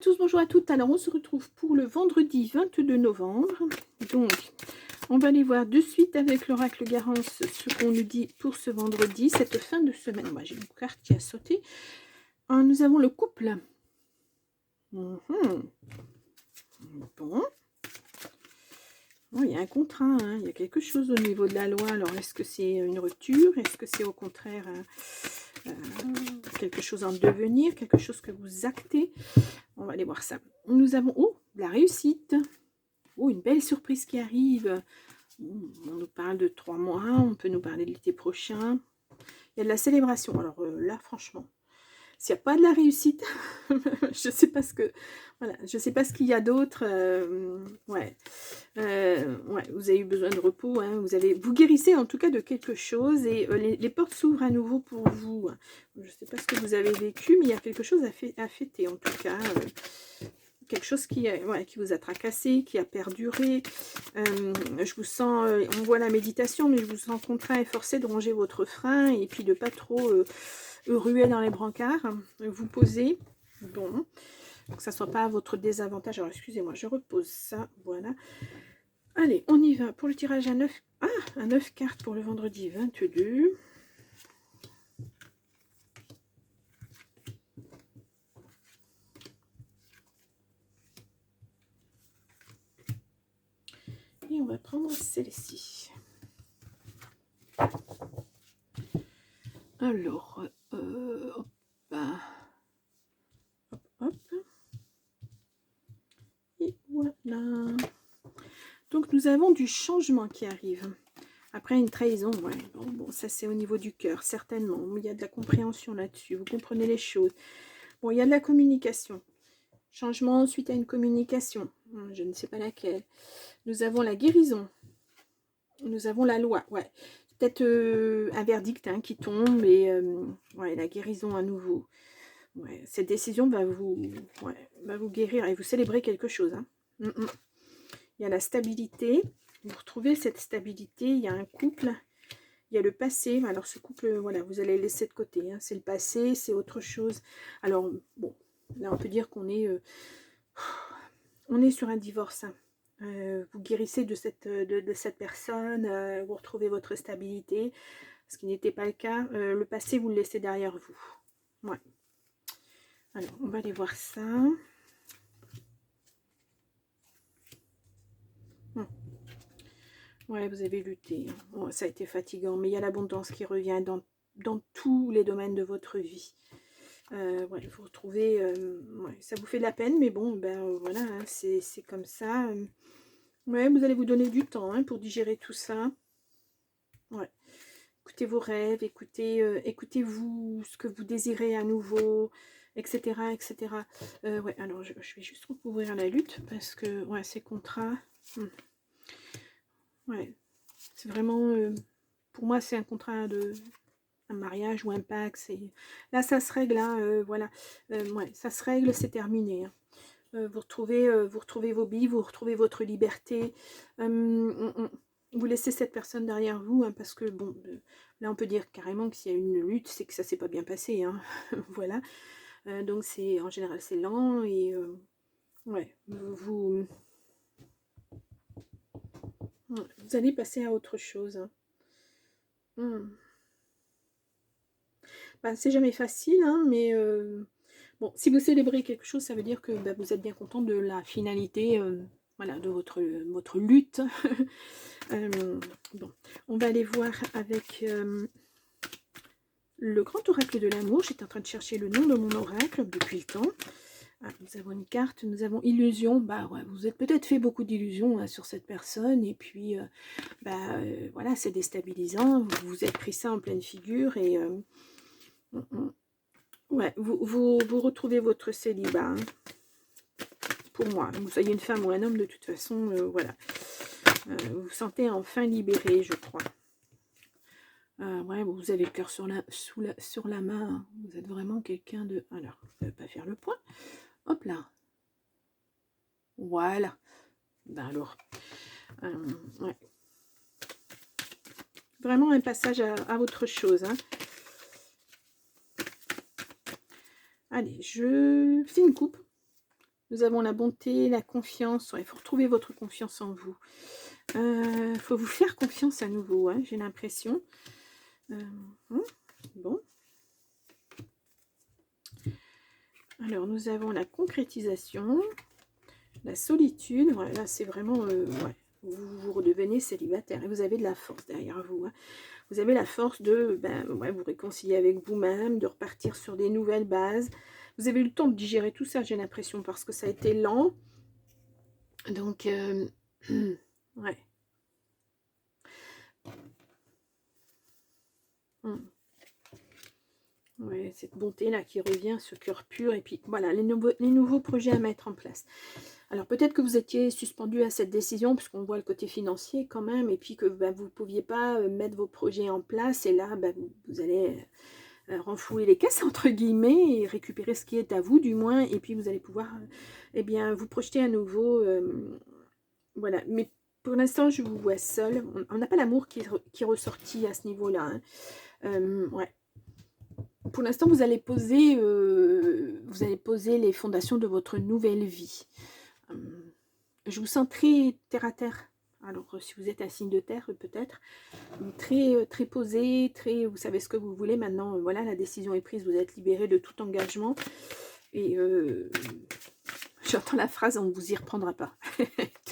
Tous, bonjour à toutes. Alors, on se retrouve pour le vendredi 22 novembre. Donc, on va aller voir de suite avec l'oracle Garance ce qu'on nous dit pour ce vendredi, cette fin de semaine. Moi, j'ai une carte qui a sauté. Nous avons le couple. Bon. Bon, il y a un contrat, hein. Il y a quelque chose au niveau de la loi. Alors, est-ce que c'est une rupture? Est-ce que c'est au contraire quelque chose en devenir? Quelque chose que vous actez? On va aller voir ça. Nous avons, la réussite. Une belle surprise qui arrive. On nous parle de 3 mois, on peut nous parler de l'été prochain. Il y a de la célébration. Alors là, franchement, s'il n'y a pas de la réussite, je sais pas ce que, voilà, je sais pas ce qu'il y a d'autre. Ouais, vous avez eu besoin de repos. Hein, vous guérissez en tout cas de quelque chose et les portes s'ouvrent à nouveau pour vous. Je ne sais pas ce que vous avez vécu, mais il y a quelque chose à fêter en tout cas. Quelque chose qui vous a tracassé, qui a perduré. Je vous sens, on voit la méditation, mais je vous sens contraint et forcé de ranger votre frein et puis de pas trop ruer dans les brancards. Vous posez, bon, que ça soit pas à votre désavantage. Alors, excusez-moi, je repose ça, voilà. Allez, on y va pour le tirage à 9. À 9 cartes pour le vendredi 22. Et on va prendre celle-ci. Alors, hop, hop. Et voilà. Donc, nous avons du changement qui arrive. Après une trahison, ouais. Bon, ça c'est au niveau du cœur, certainement. Il y a de la compréhension là-dessus. Vous comprenez les choses. Bon, il y a de la communication. Changement suite à une communication. Je ne sais pas laquelle. Nous avons la guérison. Nous avons la loi. Ouais. Peut-être un verdict qui tombe et la guérison à nouveau. Ouais. Cette décision va vous guérir et vous célébrer quelque chose. Il y a la stabilité. Vous retrouvez cette stabilité. Il y a un couple. Il y a le passé. Alors ce couple, voilà, vous allez laisser de côté. C'est le passé, c'est autre chose. Alors, bon, là on peut dire qu'on est, sur un divorce. Vous guérissez de cette personne, vous retrouvez votre stabilité, ce qui n'était pas le cas. Le passé, vous le laissez derrière vous. Ouais. Alors, on va aller voir ça. Ouais, vous avez lutté. Bon, ça a été fatigant, mais il y a l'abondance qui revient dans tous les domaines de votre vie. Vous retrouvez... ça vous fait de la peine, mais bon, voilà, c'est comme ça. Ouais, vous allez vous donner du temps pour digérer tout ça. Ouais. Écoutez vos rêves, écoutez-vous, ce que vous désirez à nouveau, etc. etc. Alors je vais juste recouvrir la lutte parce que ces contrats... Ouais, c'est vraiment... pour moi, c'est un contrat de... un mariage ou un pacte. Là, ça se règle, voilà. Ça se règle, c'est terminé. Vous retrouvez vos billes, vous retrouvez votre liberté. Vous laissez cette personne derrière vous, parce que, bon, là, on peut dire carrément que s'il y a une lutte, c'est que ça s'est pas bien passé. Voilà. Donc, en général, c'est lent et... vous allez passer à autre chose. C'est jamais facile, mais... bon, si vous célébrez quelque chose, ça veut dire que vous êtes bien content de la finalité, de votre lutte. Bon, on va aller voir avec le grand oracle de l'amour. J'étais en train de chercher le nom de mon oracle depuis le temps. Nous avons une carte, nous avons illusion. Vous êtes peut-être fait beaucoup d'illusions sur cette personne et puis voilà, c'est déstabilisant. Vous vous êtes pris ça en pleine figure et vous retrouvez votre célibat. Pour moi, vous soyez une femme ou un homme, de toute façon, voilà. Vous vous sentez enfin libéré, je crois. Vous avez le cœur sur la main. Vous êtes vraiment quelqu'un de... Alors, je ne vais pas faire le point. Hop là. Voilà. Alors. Vraiment un passage à autre chose. Allez, je fais une coupe. Nous avons la bonté, la confiance. Il faut retrouver votre confiance en vous. Il faut vous faire confiance à nouveau, hein, j'ai l'impression. Hum, bon. Alors, nous avons la concrétisation, la solitude. Voilà, là, c'est vraiment... ouais, vous redevenez célibataire et vous avez de la force derrière vous. Hein. Vous avez la force de ouais, vous réconcilier avec vous-même, de repartir sur des nouvelles bases. Vous avez eu le temps de digérer tout ça, j'ai l'impression, parce que ça a été lent. Donc, ouais. Ouais, cette bonté-là qui revient, ce cœur pur. Et puis, voilà, les nouveaux projets à mettre en place. Alors, peut-être que vous étiez suspendu à cette décision, puisqu'on voit le côté financier quand même, et puis que vous ne pouviez pas mettre vos projets en place. Et là, vous allez... renflouer les caisses entre guillemets et récupérer ce qui est à vous du moins, et puis vous allez pouvoir eh bien vous projeter à nouveau, voilà. Mais pour l'instant je vous vois seul, on n'a pas l'amour qui est ressorti à ce niveau là, hein. Ouais, pour l'instant vous allez poser les fondations de votre nouvelle vie. Je vous sens très terre à terre. Alors, si vous êtes un signe de terre, peut-être, très posé, vous savez ce que vous voulez. Maintenant, voilà, la décision est prise, vous êtes libéré de tout engagement. Et j'entends la phrase, on ne vous y reprendra pas.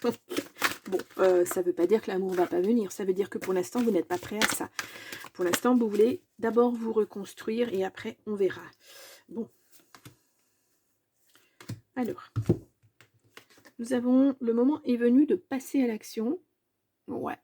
Donc, bon, ça ne veut pas dire que l'amour ne va pas venir. Ça veut dire que pour l'instant, vous n'êtes pas prêt à ça. Pour l'instant, vous voulez d'abord vous reconstruire et après, on verra. Bon. Alors, nous avons, le moment est venu de passer à l'action. Ouais.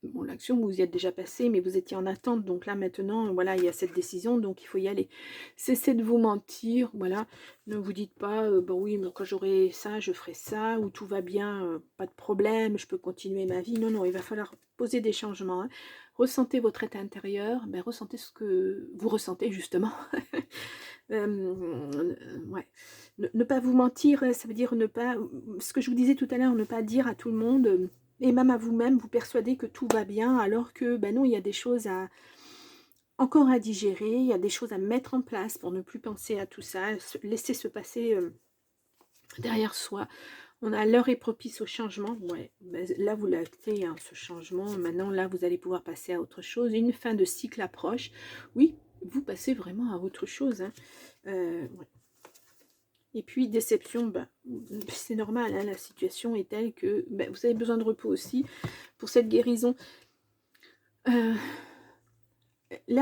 Bon, l'action, vous y êtes déjà passé, mais vous étiez en attente. Donc là, maintenant, voilà, il y a cette décision, donc il faut y aller. Cessez de vous mentir, voilà. Ne vous dites pas, bon oui, mais quand j'aurai ça, je ferai ça, ou tout va bien, pas de problème, je peux continuer ma vie. Non, non, il va falloir poser des changements. Hein. Ressentez votre état intérieur, ressentez ce que vous ressentez, justement. Ouais. Ne pas vous mentir, ça veut dire ne pas... Ce que je vous disais tout à l'heure, ne pas dire à tout le monde... Et même à vous-même, vous persuadez que tout va bien, alors que, non, il y a des choses encore à digérer, il y a des choses à mettre en place pour ne plus penser à tout ça, laisser se passer derrière soi. On a l'heure est propice au changement. Ouais, là, vous l'actez, hein, ce changement. Maintenant, là, vous allez pouvoir passer à autre chose. Une fin de cycle approche. Oui, vous passez vraiment à autre chose. Hein. Ouais. Et puis, déception, c'est normal, hein, la situation est telle que vous avez besoin de repos aussi pour cette guérison. Là,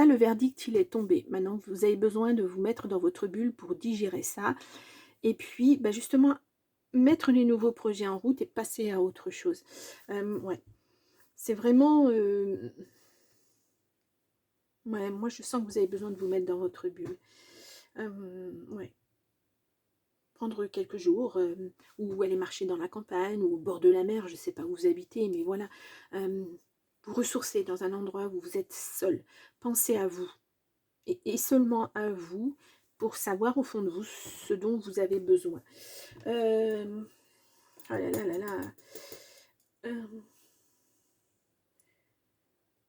le verdict, il est tombé. Maintenant, vous avez besoin de vous mettre dans votre bulle pour digérer ça. Et puis, justement, mettre les nouveaux projets en route et passer à autre chose. Ouais. C'est vraiment... ouais, moi, je sens que vous avez besoin de vous mettre dans votre bulle. Ouais. Prendre quelques jours, ou aller marcher dans la campagne, ou au bord de la mer, je ne sais pas où vous habitez, mais voilà. Vous ressourcer dans un endroit où vous êtes seul. Pensez à vous. Et seulement à vous, pour savoir au fond de vous ce dont vous avez besoin. Oh là là là là.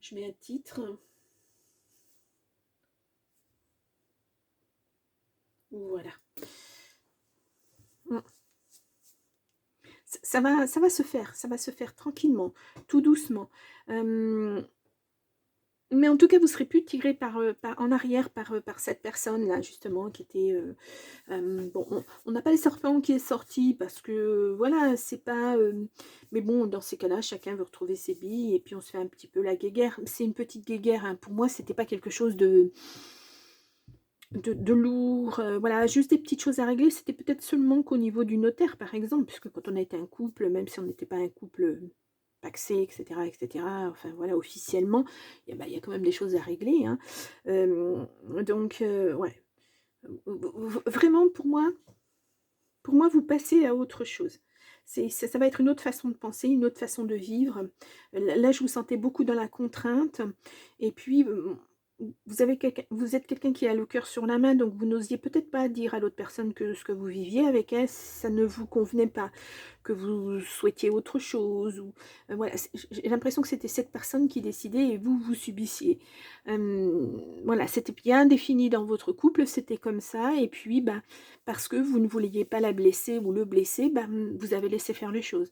Je mets un titre. Voilà. Ça va se faire tranquillement, tout doucement. Mais en tout cas, vous ne serez plus tiré en arrière par cette personne-là, justement, qui était... bon, on n'a pas les serpents qui est sorti, parce que, voilà, c'est pas... mais bon, dans ces cas-là, chacun veut retrouver ses billes, et puis on se fait un petit peu la guéguerre. C'est une petite guéguerre, hein. Pour moi, c'était pas quelque chose de lourd, voilà, juste des petites choses à régler. C'était peut-être seulement qu'au niveau du notaire, par exemple, puisque quand on a été un couple, même si on n'était pas un couple pacsé, etc., enfin voilà, officiellement, il y a quand même des choses à régler, hein. Donc, ouais, vraiment pour moi, vous passez à autre chose. Ça va être une autre façon de penser, une autre façon de vivre. Là, je vous sentais beaucoup dans la contrainte, et puis vous êtes quelqu'un qui a le cœur sur la main, donc vous n'osiez peut-être pas dire à l'autre personne que ce que vous viviez avec elle, ça ne vous convenait pas, que vous souhaitiez autre chose ou voilà, j'ai l'impression que c'était cette personne qui décidait et vous, vous subissiez. Voilà, c'était bien défini dans votre couple, c'était comme ça et puis, bah, parce que vous ne vouliez pas la blesser ou le blesser, bah, vous avez laissé faire les choses.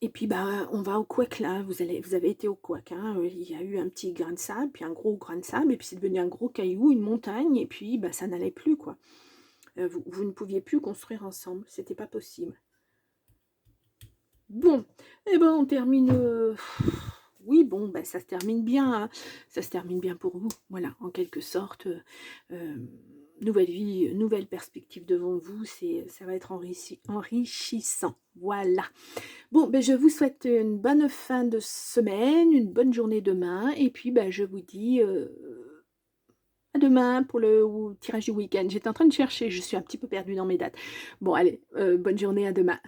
Et puis, bah, on va au couac là, vous avez été au couac, hein, il y a eu un petit grain de sable, puis un gros grain de sable et puis c'est devenu un gros caillou, une montagne et puis, bah, ça n'allait plus quoi. Vous ne pouviez plus construire ensemble, c'était pas possible. Bon, et ben, on termine, oui bon, bah, ça se termine bien, hein, ça se termine bien pour vous. Voilà, en quelque sorte, nouvelle vie, nouvelle perspective devant vous, ça va être enrichissant. Voilà. Bon, ben, je vous souhaite une bonne fin de semaine, une bonne journée demain et puis, bah, je vous dis, à demain pour le tirage du week-end. J'étais en train de chercher, je suis un petit peu perdue dans mes dates. Bon allez, bonne journée, à demain.